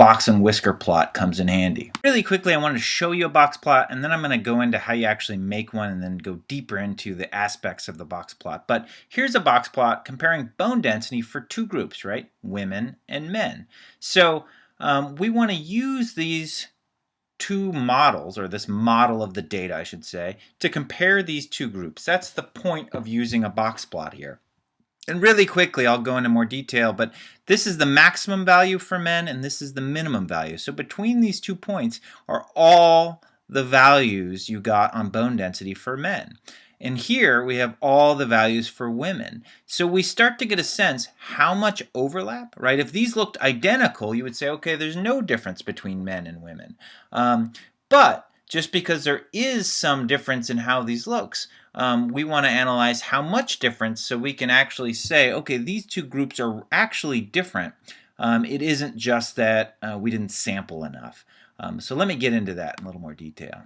box and whisker plot comes in handy. Really quickly, I wanted to show you a box plot, and then I'm going to go into how you actually make one and then go deeper into the aspects of the box plot. But here's a box plot comparing bone density for two groups, right? Women and men. So we want to use these two models, or this model of the data, I should say, to compare these two groups. That's the point of using a box plot here. And really quickly, I'll go into more detail, but this is the maximum value for men and this is the minimum value. So between these 2 points are all the values you got on bone density for men. And here we have all the values for women. So we start to get a sense how much overlap, right? If these looked identical, you would say, okay, there's no difference between men and women. But just because there is some difference in how these looks, we want to analyze how much difference so we can actually say, okay, these two groups are actually different. It isn't just that we didn't sample enough. So let me get into that in a little more detail.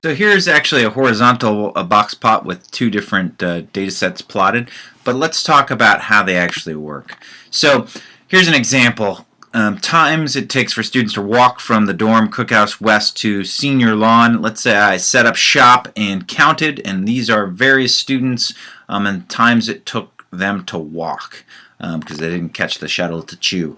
So here's actually a horizontal box plot with two different data sets plotted, but let's talk about how they actually work. So here's an example. Times it takes for students to walk from the dorm Cookhouse West to Senior Lawn. Let's say I set up shop and counted, and these are various students and times it took them to walk because they didn't catch the shuttle to chew.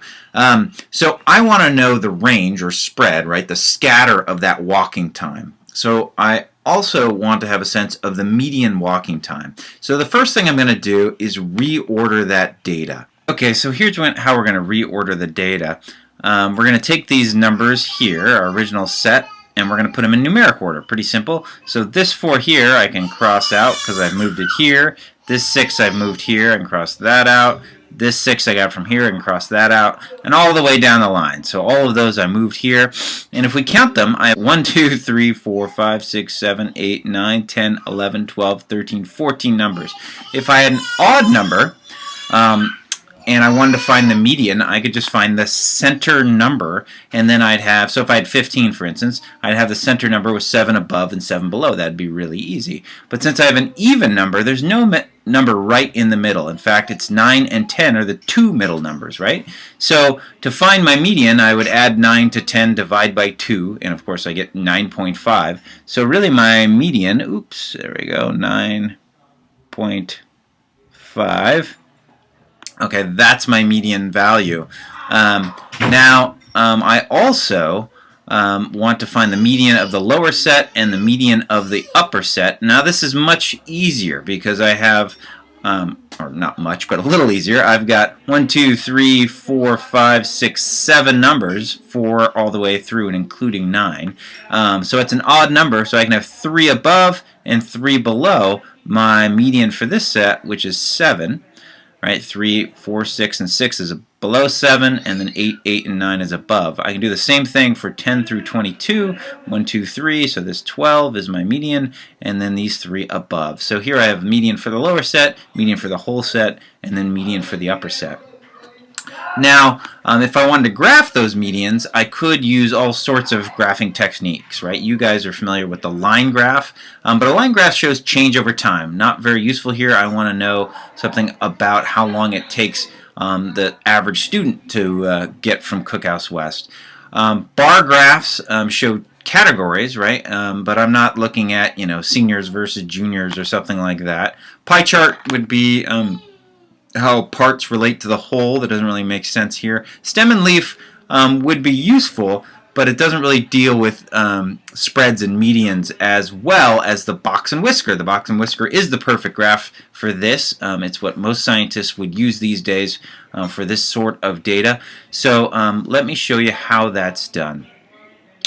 So I want to know the range or spread, right, the scatter of that walking time. So I also want to have a sense of the median walking time. So the first thing I'm going to do is reorder that data. Okay, so here's how we're going to reorder the data. We're going to take these numbers here, our original set, and we're going to put them in numeric order. Pretty simple. So this 4 here I can cross out because I've moved it here. This 6 I've moved here and crossed that out. This 6 I got from here and crossed that out. And all the way down the line. So all of those I moved here. And if we count them, I have 1, 2, 3, 4, 5, 6, 7, 8, 9, 10, 11, 12, 13, 14 numbers. If I had an odd number, and I wanted to find the median, I could just find the center number, and then I'd have, so if I had 15 for instance, I'd have the center number with 7 above and 7 below. That'd be really easy. But since I have an even number, there's no number right in the middle. In fact, it's 9 and 10 are the two middle numbers, right? So to find my median, I would add 9 to 10, divide by 2, and of course I get 9.5. So really my median, oops, there we go, 9.5. Okay, that's my median value. Now, I also want to find the median of the lower set and the median of the upper set. Now, this is much easier because I have, or not much, but a little easier. I've got 1, 2, 3, 4, 5, 6, 7 numbers, 4 all the way through and including 9. So it's an odd number, so I can have 3 above and 3 below my median for this set, which is 7. Right, 3, 4, 6, and 6 is below 7, and then 8, 8, and 9 is above. I can do the same thing for 10 through 22, 1, 2, 3, so this 12 is my median, and then these 3 above. So here I have median for the lower set, median for the whole set, and then median for the upper set. Now, if I wanted to graph those medians, I could use all sorts of graphing techniques, right? You guys are familiar with the line graph, but a line graph shows change over time. Not very useful here. I want to know something about how long it takes the average student to get from Cookhouse West. Bar graphs show categories, right? But I'm not looking at, seniors versus juniors or something like that. Pie chart would be how parts relate to the whole. That doesn't really make sense here. Stem and leaf would be useful, but it doesn't really deal with spreads and medians as well as the box and whisker. The box and whisker is the perfect graph for this. It's what most scientists would use these days for this sort of data. So let me show you how that's done.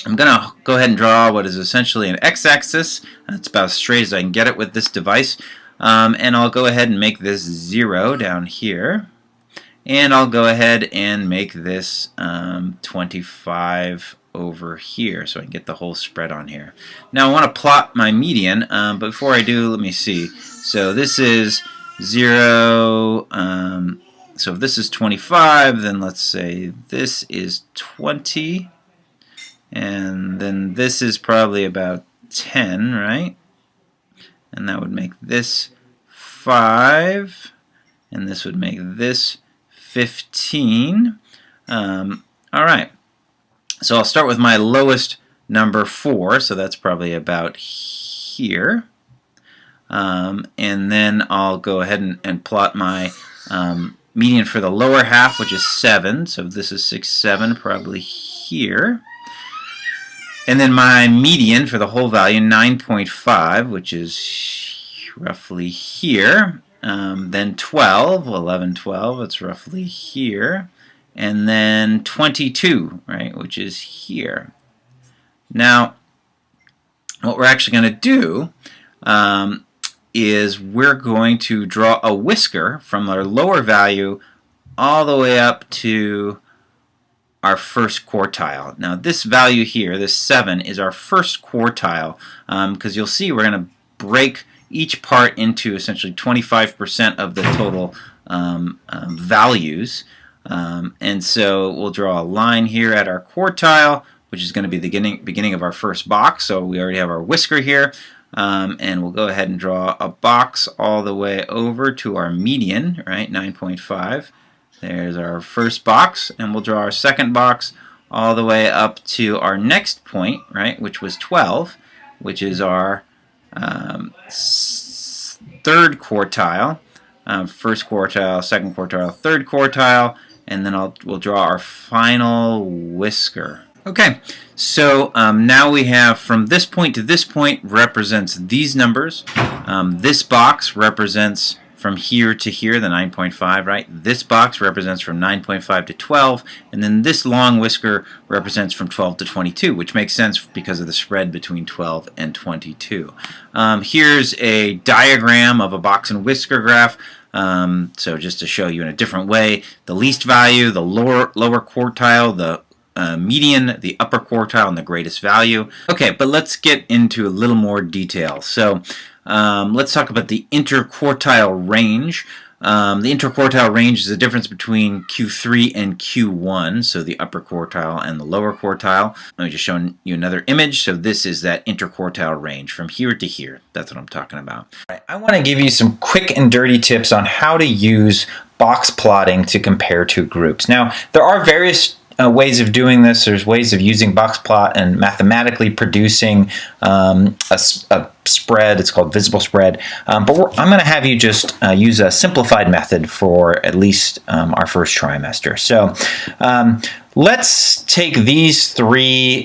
I'm going to go ahead and draw what is essentially an x-axis. That's about as straight as I can get it with this device. And I'll go ahead and make this 0 down here. And I'll go ahead and make this 25 over here so I can get the whole spread on here. Now I want to plot my median, but before I do, let me see. So this is 0. So if this is 25, then let's say this is 20. And then this is probably about 10, right? And that would make this 5, and this would make this 15. All right. So I'll start with my lowest number 4, so that's probably about here. And then I'll go ahead and plot my median for the lower half, which is 7. So this is 6, 7, probably here. And then my median for the whole value, 9.5, which is roughly here. Then 12, 11, 12, it's roughly here. And then 22, right, which is here. Now, what we're actually going to do is we're going to draw a whisker from our lower value all the way up to our first quartile. Now, this value here, this 7, is our first quartile, because you'll see we're going to break each part into essentially 25% of the total values. And so we'll draw a line here at our quartile, which is going to be the beginning of our first box. So we already have our whisker here. And we'll go ahead and draw a box all the way over to our median, right, 9.5. There's our first box, and we'll draw our second box all the way up to our next point, right, which was 12, which is our third quartile. First quartile, second quartile, third quartile, and then we'll draw our final whisker. Okay, so now we have from this point to this point represents these numbers. This box represents from here to here, the 9.5, right? This box represents from 9.5 to 12, and then this long whisker represents from 12 to 22, which makes sense because of the spread between 12 and 22. Here's a diagram of a box and whisker graph. So just to show you in a different way, the least value, the lower quartile, the median, the upper quartile, and the greatest value. Okay, but let's get into a little more detail. So let's talk about the interquartile range. The interquartile range is the difference between Q3 and Q1, so the upper quartile and the lower quartile. Let me just show you another image. So this is that interquartile range from here to here. That's what I'm talking about. All right, I want to give you some quick and dirty tips on how to use box plotting to compare two groups. Now, there are various ways of doing this. There's ways of using box plot and mathematically producing a spread. It's called visible spread. But I'm going to have you just use a simplified method for at least our first trimester. So let's take these 3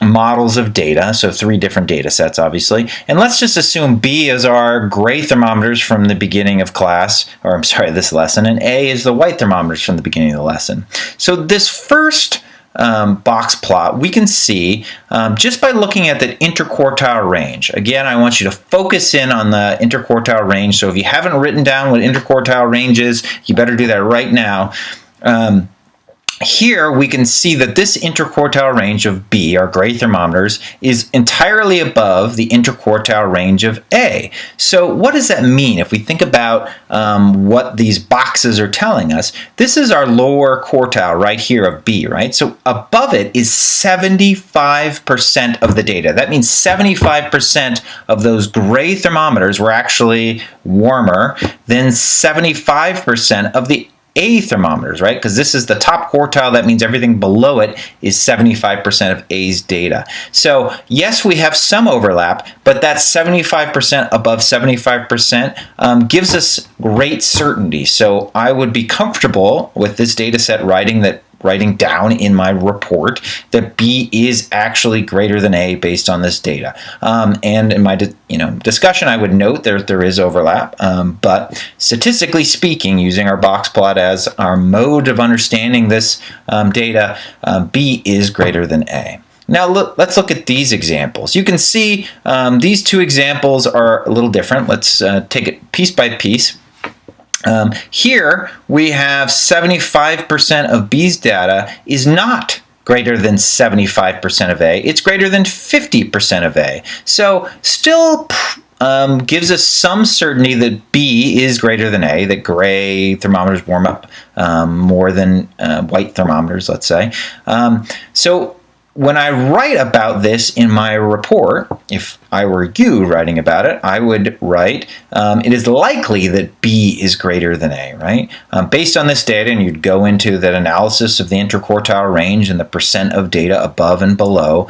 models of data, so 3 different data sets, obviously, and let's just assume B is our gray thermometers from the beginning of class, or I'm sorry, this lesson, and A is the white thermometers from the beginning of the lesson. So this first box plot, we can see just by looking at the interquartile range. Again, I want you to focus in on the interquartile range. So if you haven't written down what interquartile range is, you better do that right now. Here we can see that this interquartile range of B, our gray thermometers, is entirely above the interquartile range of A. So what does that mean? If we think about what these boxes are telling us, this is our lower quartile right here of B, right? So above it is 75% of the data. That means 75% of those gray thermometers were actually warmer than 75% of the A thermometers, right? Because this is the top quartile. That means everything below it is 75% of A's data. So yes, we have some overlap, but that 75% above 75% gives us great certainty. So I would be comfortable with this data set writing down in my report that B is actually greater than A based on this data. And in my discussion, I would note that there is overlap, but statistically speaking, using our box plot as our mode of understanding this data, B is greater than A. Now let's look at these examples. You can see these 2 examples are a little different. Let's take it piece by piece. Here we have 75% of B's data is not greater than 75% of A. It's greater than 50% of A. So still gives us some certainty that B is greater than A, that gray thermometers warm up more than white thermometers, let's say. So when I write about this in my report, if I were you writing about it, I would write, it is likely that B is greater than A, right? Based on this data, and you'd go into that analysis of the interquartile range and the percent of data above and below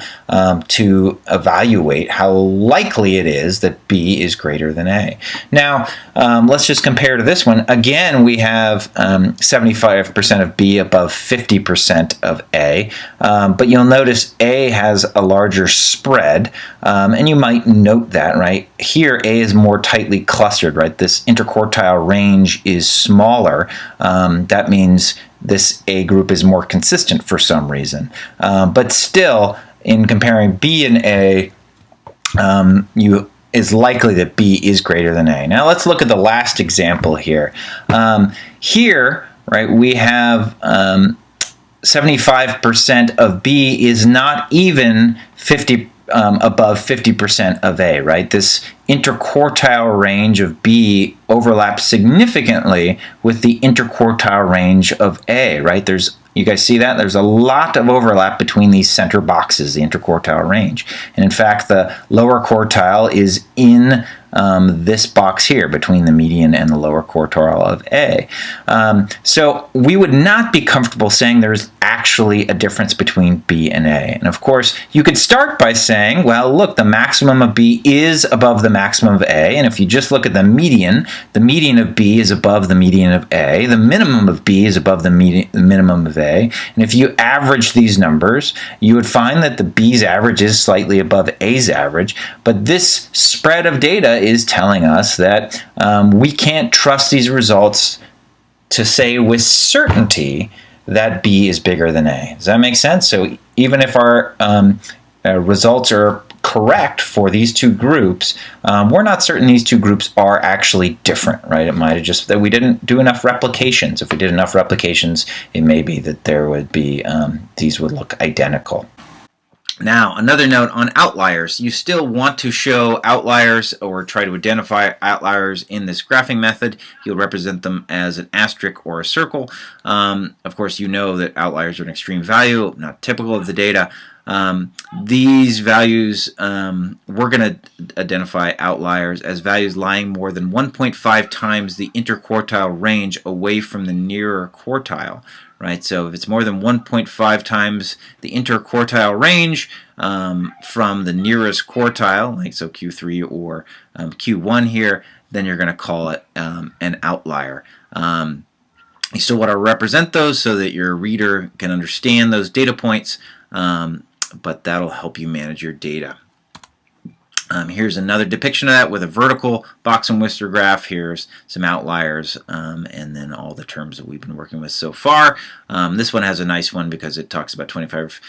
to evaluate how likely it is that B is greater than A. Now, let's just compare to this one. Again, we have 75% of B above 50% of A, but you'll notice A has a larger spread, and you might note that, right? Here, A is more tightly clustered, right? This interquartile range is smaller. That means this A group is more consistent for some reason. But still, in comparing B and A, is likely that B is greater than A. Now let's look at the last example here. Here, right, we have 75% of B is not even above 50% of A, right? This interquartile range of B overlaps significantly with the interquartile range of A, right? You guys see that? There's a lot of overlap between these center boxes, the interquartile range. And in fact, the lower quartile is in this box here between the median and the lower quartile of A. So we would not be comfortable saying there's actually a difference between B and A. And of course, you could start by saying, well, look, the maximum of B is above the maximum of A. And if you just look at the median of B is above the median of A. The minimum of B is above the minimum of A. And if you average these numbers, you would find that the B's average is slightly above A's average. But this spread of data is telling us that we can't trust these results to say with certainty that B is bigger than A. Does that make sense? So even if our results are correct for these two groups, we're not certain these two groups are actually different, right? It might have just that we didn't do enough replications. If we did enough replications, it may be that there would be these would look identical. Now, another note on outliers. You still want to show outliers or try to identify outliers in this graphing method. You'll represent them as an asterisk or a circle. Of course, you know that outliers are an extreme value, not typical of the data. These values, we're going to identify outliers as values lying more than 1.5 times the interquartile range away from the nearer quartile. Right, so if it's more than 1.5 times the interquartile range from the nearest quartile, like so Q3 or Q1 here, then you're going to call it an outlier. You still want to represent those so that your reader can understand those data points, but that'll help you manage your data. Here's another depiction of that with a vertical box and whisker graph. Here's some outliers and then all the terms that we've been working with so far. This one has a nice one because it talks about 25%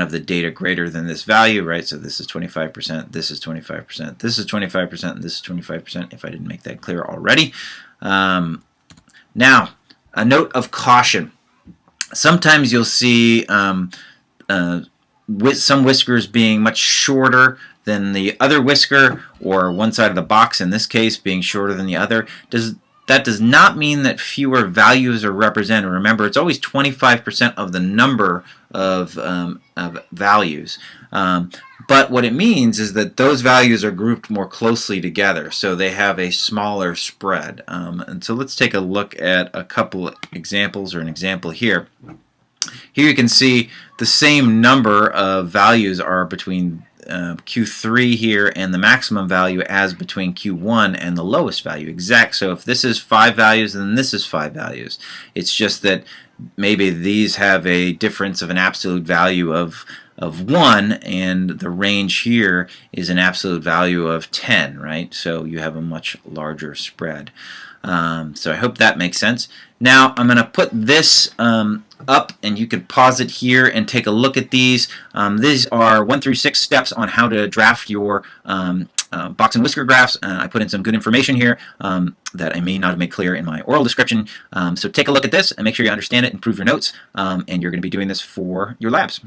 of the data greater than this value, right? So this is 25%, this is 25%, this is 25%, and this is 25%, if I didn't make that clear already. Now, a note of caution. Sometimes you'll see with some whiskers being much shorter than the other whisker, or one side of the box in this case being shorter than the other. That does not mean that fewer values are represented. Remember, it's always 25% of the number of values. But what it means is that those values are grouped more closely together, so they have a smaller spread. And so let's take a look at a couple examples, or an example here. Here you can see the same number of values are between Q3 here and the maximum value as between Q1 and the lowest value. Exact. So if this is 5 values, then this is 5 values. It's just that maybe these have a difference of an absolute value of 1, and the range here is an absolute value of 10, right? So you have a much larger spread. So I hope that makes sense. Now I'm going to put this up, and you can pause it here and take a look at these. These are 1 through 6 steps on how to draft your box and whisker graphs. I put in some good information here that I may not have made clear in my oral description. So take a look at this and make sure you understand it, improve your notes, and you're going to be doing this for your labs.